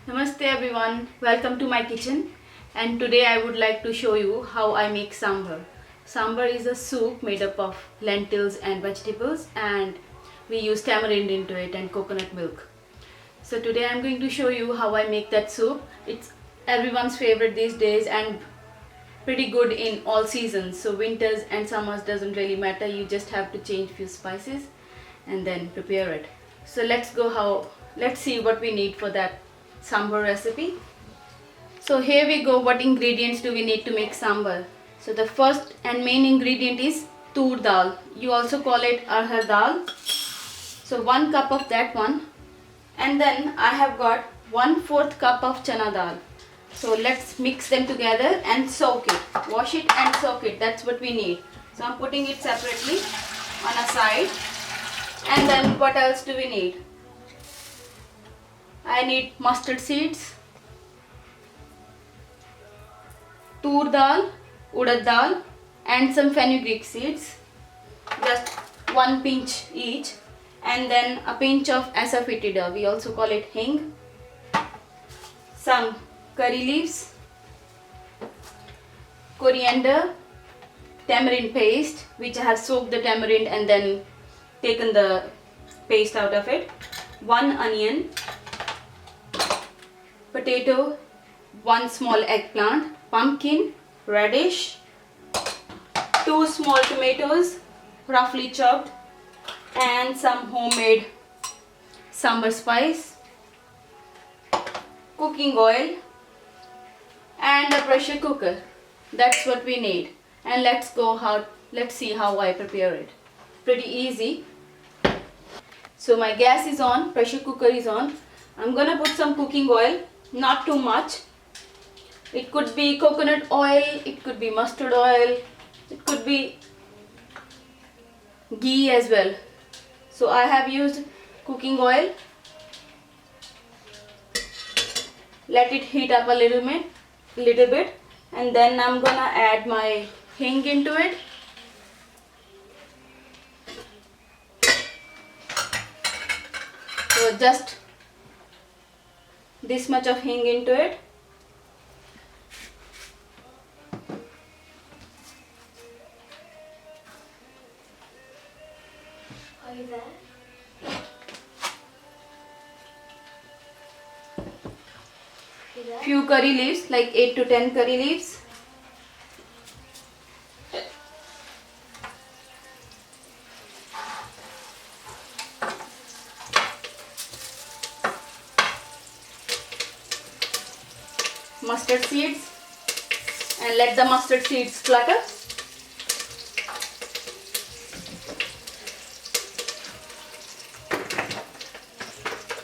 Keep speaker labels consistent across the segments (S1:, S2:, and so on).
S1: Namaste everyone, welcome to my kitchen, and today I would like to show you how I make sambar. Sambar is a soup made up of lentils and vegetables, and we use tamarind into it and coconut milk. So today I am going to show you how I make that soup. It's everyone's favorite these days and pretty good in all seasons. So winters and summers doesn't really matter, you just have to change few spices and then prepare it. So let's see what we need for that sambar recipe. So here we go. What ingredients do we need to make sambar? So the first and main ingredient is tur dal. You also call it arhar dal. So 1 cup of that one, and then I have got 1/4 cup of chana dal. So let's mix them together and soak it. Wash it and soak it. That's what we need. So I'm putting it separately on a side. And then what else do we need? I need mustard seeds, tur dal, urad dal, and some fenugreek seeds, just 1 pinch each, and then a pinch of asafoetida, we also call it hing, some curry leaves, coriander, tamarind paste, which I have soaked the tamarind and then taken the paste out of it, 1 onion, potato, 1 small eggplant, pumpkin, radish, 2 small tomatoes, roughly chopped, and some homemade sambar spice, cooking oil, and a pressure cooker. That's what we need. And let's see how I prepare it. Pretty easy. So my gas is on, pressure cooker is on. I'm gonna put some cooking oil, not too much. It could be coconut oil, it could be mustard oil, it could be ghee as well. So I have used cooking oil. Let it heat up a little bit, and then I'm gonna add my hing into it. So just this much of hing into it.
S2: Are you there?
S1: Few curry leaves, like 8 to 10 curry leaves. Mustard seeds, and let the mustard seeds flutter.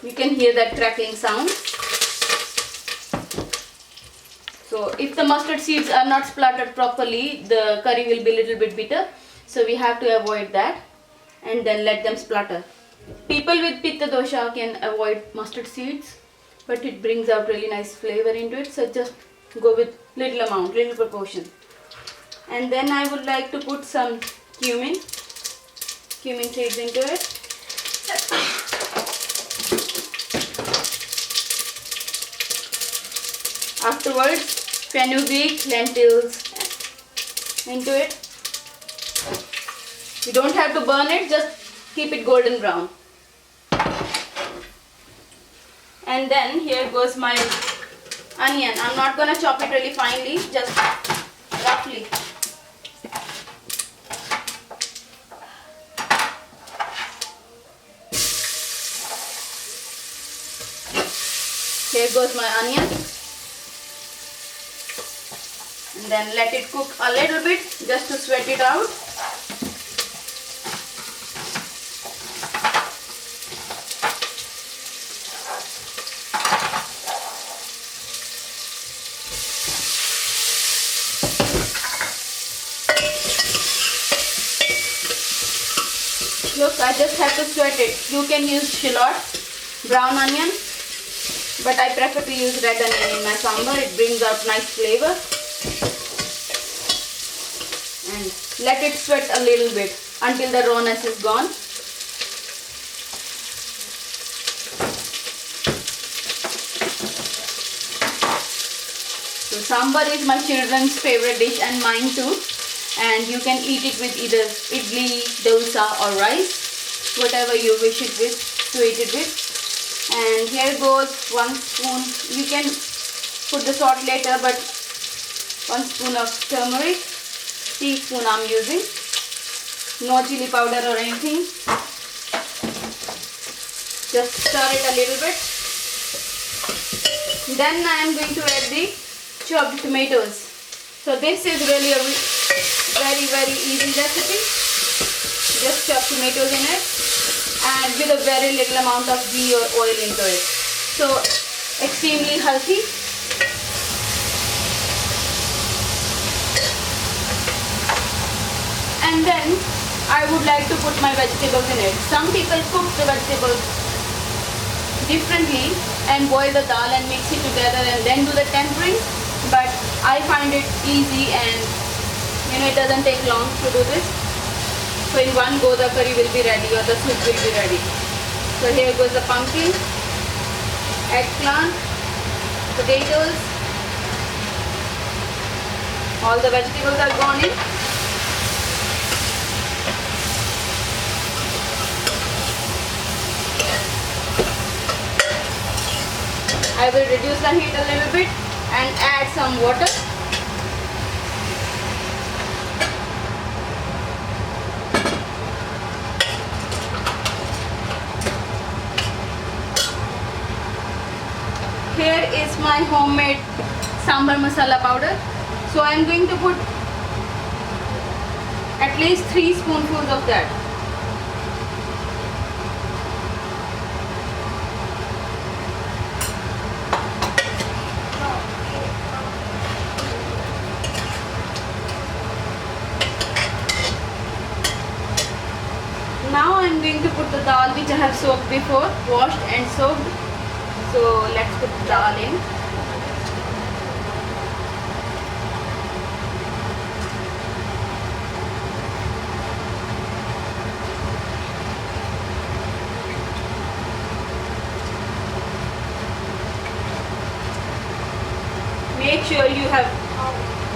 S1: You can hear that crackling sound. So if the mustard seeds are not splattered properly, the curry will be a little bit bitter. So we have to avoid that, and then let them splatter. People with pitta dosha can avoid mustard seeds, but it brings out really nice flavor into it. So just go with little proportion. And then I would like to put some cumin seeds into it. Afterwards, fenugreek, lentils into it. You don't have to burn it, just keep it golden brown. And then here goes my onion. I'm not gonna chop it really finely, just roughly. Here goes my onion. And then let it cook a little bit just to sweat it out. Look, I just have to sweat it. You can use shallot, brown onion, but I prefer to use red onion in my sambar. It brings out nice flavor. And let it sweat a little bit until the rawness is gone. sambar is my children's favorite dish and mine too. And you can eat it with either idli, dosa or rice, whatever you wish it with to eat it with. And here goes 1 spoon. You can put the salt later, but 1 spoon of turmeric, teaspoon I'm using. No chili powder or anything. Just stir it a little bit. Then I am going to add the chopped tomatoes. So this is really a very easy recipe. Just chop tomatoes in it and with a very little amount of ghee or oil into it. So extremely healthy. And then I would like to put my vegetables in it. Some people cook the vegetables differently and boil the dal and mix it together and then do the tempering. But I find it easy and it doesn't take long to do this. So in one go the curry will be ready or the soup will be ready. So here goes the pumpkin, eggplant, potatoes. All the vegetables are gone in. I will reduce the heat a little bit and add some water. Here is my homemade sambar masala powder. So I am going to put at least 3 spoonfuls of that. Now I am going to put the dal which I have soaked before, washed and soaked. So let's put the dal in. Make sure you have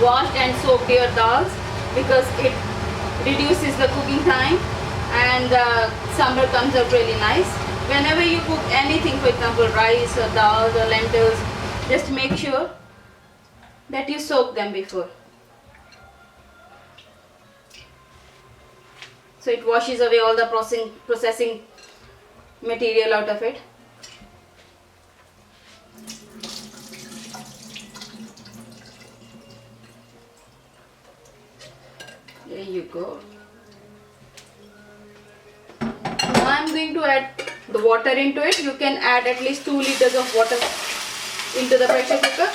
S1: washed and soaked your dals because it reduces the cooking time and the sambar comes out really nice. Whenever you cook anything, for example rice or dal or lentils, just make sure that you soak them before. So it washes away all the processing material out of it. There you go. Now I am going to add the water into it. You can add at least 2 liters of water into the pressure cooker.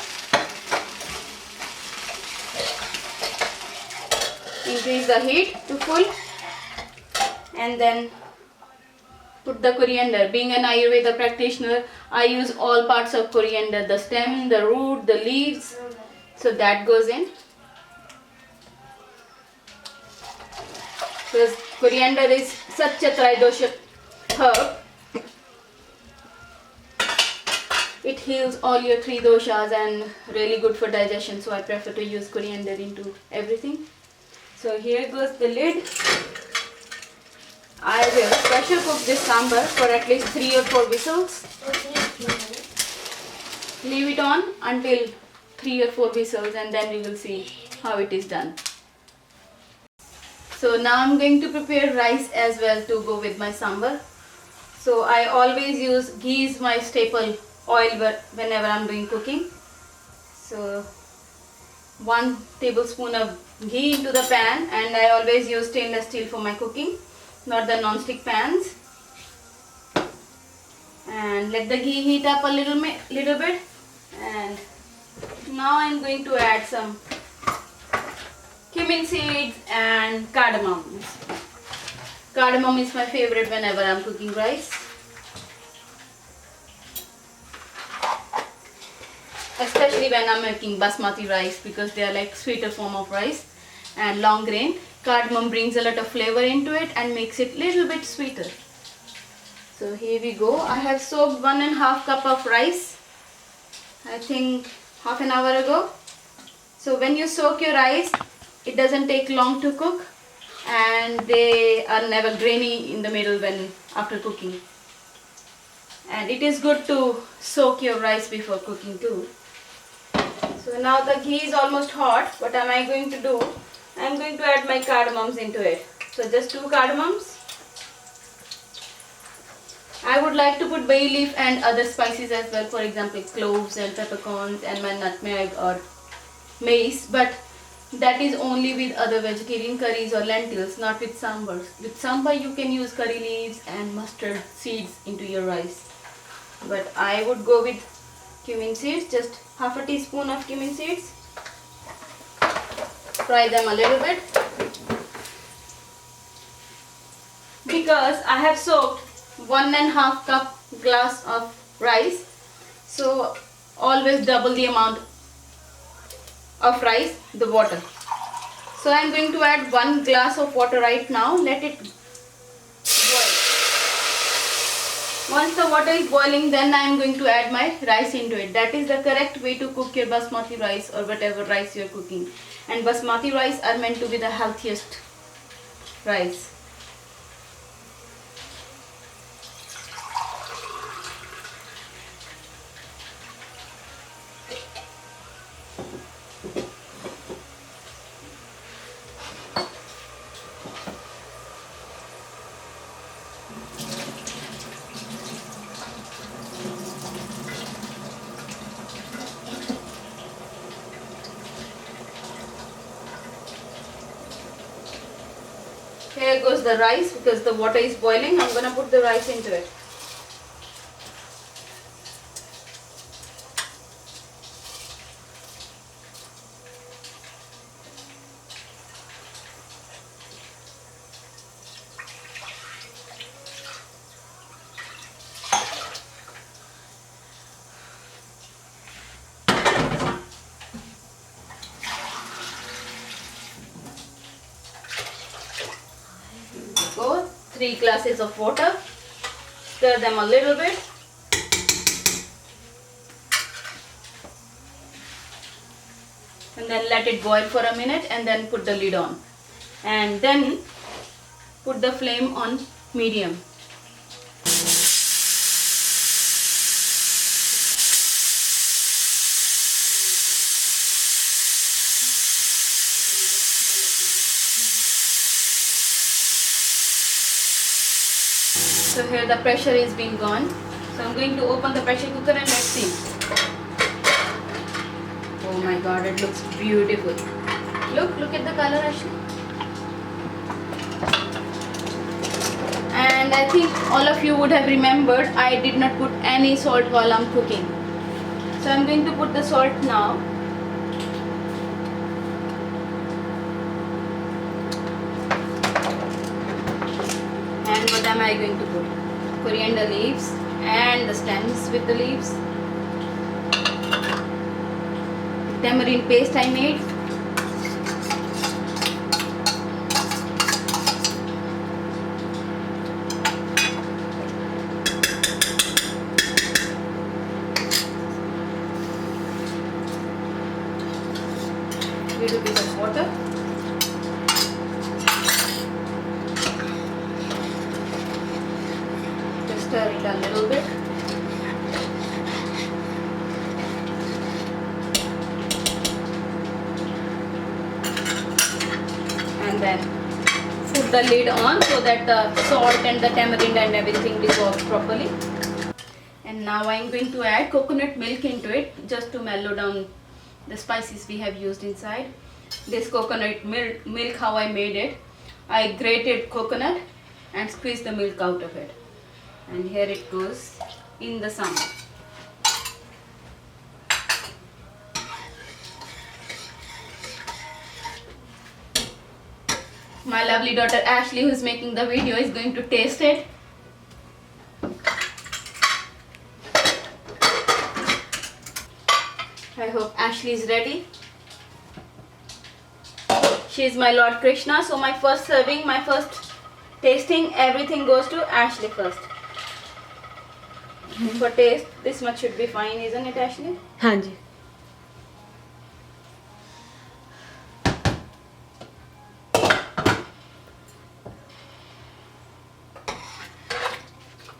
S1: Increase the heat to full and then put the coriander. Being an Ayurveda practitioner, I use all parts of coriander, the stem, the root, the leaves. So that goes in. Because coriander is such a tridosha herb. It heals all your 3 doshas and really good for digestion. So I prefer to use coriander into everything. So here goes the lid. I will pressure cook this sambar for at least 3 or 4 whistles. Leave it on until 3 or 4 whistles and then we will see how it is done. So now I'm going to prepare rice as well to go with my sambar. So I always use ghee is my staple oil whenever I'm doing cooking. So 1 tablespoon of ghee into the pan, and I always use stainless steel for my cooking, not the non-stick pans. And let the ghee heat up a little bit, and now I'm going to add some cumin seeds and cardamom. Cardamom is my favorite whenever I'm cooking rice. Especially when I'm making basmati rice because they are like sweeter form of rice and long grain. Cardamom brings a lot of flavor into it and makes it little bit sweeter. So here we go. I have soaked 1.5 cup of rice, I think half an hour ago. So when you soak your rice, it doesn't take long to cook, and they are never grainy in the middle when after cooking. And it is good to soak your rice before cooking too. So now the ghee is almost hot. What am I going to do? I am going to add my cardamoms into it. So just 2 cardamoms. I would like to put bay leaf and other spices as well, for example cloves and peppercorns and my nutmeg or mace, but that is only with other vegetarian curries or lentils, not with sambars. With sambar you can use curry leaves and mustard seeds into your rice, but I would go with cumin seeds, just half a teaspoon of cumin seeds. Fry them a little bit. Because I have soaked 1.5 cup glass of rice, so always double the amount of rice, the water. So I am going to add 1 glass of water right now. Let it boil. Once the water is boiling, then I am going to add my rice into it. That is the correct way to cook your basmati rice or whatever rice you are cooking. And basmati rice are meant to be the healthiest rice. Here goes the rice. Because the water is boiling, I'm gonna put the rice into it. Go 3 glasses of water. Stir them a little bit. And then let it boil for a minute and then put the lid on. And then put the flame on medium. So here the pressure is being gone. So I'm going to open the pressure cooker and let's see. Oh my god, it looks beautiful. Look at the color, Ashley. And I think all of you would have remembered I did not put any salt while I'm cooking. So I'm going to put the salt now. And what am I going to put? Coriander leaves and the stems with the leaves. Tamarind paste I made. Little bit of water. Just stir it a little bit. And then put the lid on so that the salt and the tamarind and everything dissolves properly. And now I am going to add coconut milk into it just to mellow down the spices we have used inside. This coconut milk, how I made it, I grated coconut and squeezed the milk out of it, and here it goes in the sambar. My lovely daughter Ashley, who is making the video, is going to taste it. I hope Ashley is ready. She is my Lord Krishna, so my first serving, my first tasting, everything goes to Ashley first. For taste, this much should be fine, isn't it, Ashley?
S3: हाँ जी.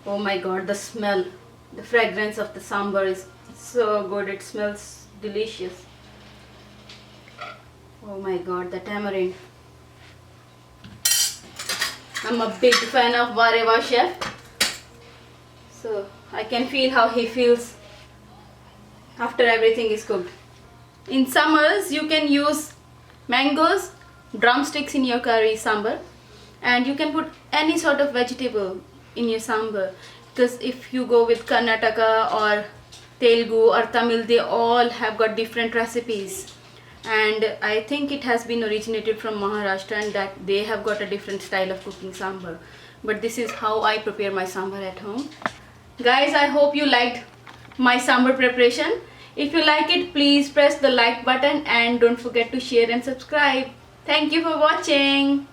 S1: Oh my god, the smell, the fragrance of the sambar is so good. It smells delicious. Oh my god, the tamarind. I'm a big fan of Vareva chef. So I can feel how he feels after everything is cooked. In summers, you can use mangoes, drumsticks in your curry sambar, and you can put any sort of vegetable in your sambar. Because if you go with Karnataka or Telugu or Tamil, they all have got different recipes. And I think it has been originated from Maharashtra, and that they have got a different style of cooking sambar. But this is how I prepare my sambar at home. Guys, I hope you liked my sambar preparation. If you like it, please press the like button and don't forget to share and subscribe. Thank you for watching.